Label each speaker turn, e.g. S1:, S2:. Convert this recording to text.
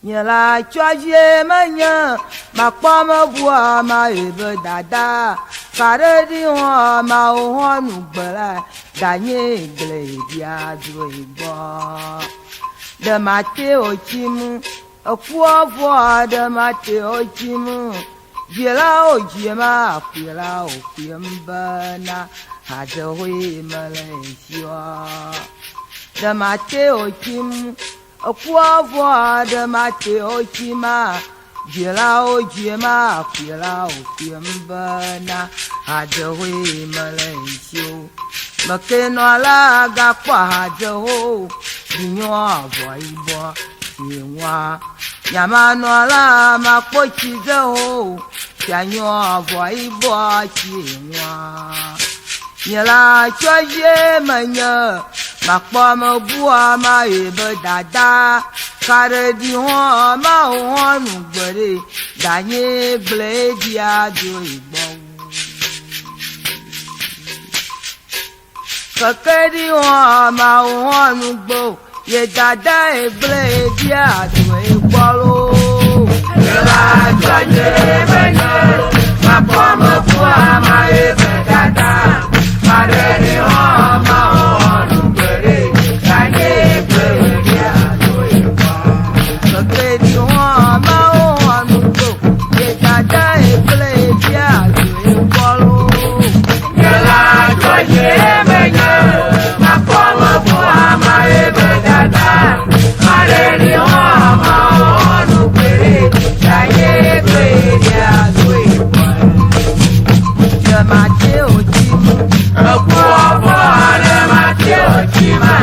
S1: Nye la choisir manya, ma pomme bois ma ebe dada, kare di ho ma ho nu bela, gagné gle dia droibo. De Matteo chimu, a kuavo de Matteo chimu, jela o jema, kula o kimbana, had a way Malaysia. De Matteo chimu, a kuavo de Matteo chima, jela o jema, kula o kimbana, had a way Malaysia. Makenola gakwa hajo dinyo boibo tiwa Yamanola makochi zo yanyo boibo tiwa Nyela choye manya makwa mabua ma ebe dada kare di ho ma ho nu gbere danye ble dia do igbo Kakadi wa ma wa nugbo ye dada eble dia do ekwalo Yela joje benyo ma kwa ma kwa ma ebe dada Mareri wa ma wa nugbere kanye eble dia do ekwalo Kakadi wa ma wa nugbo ye dada eble dia do ekwalo Yela joje Mateo Chima,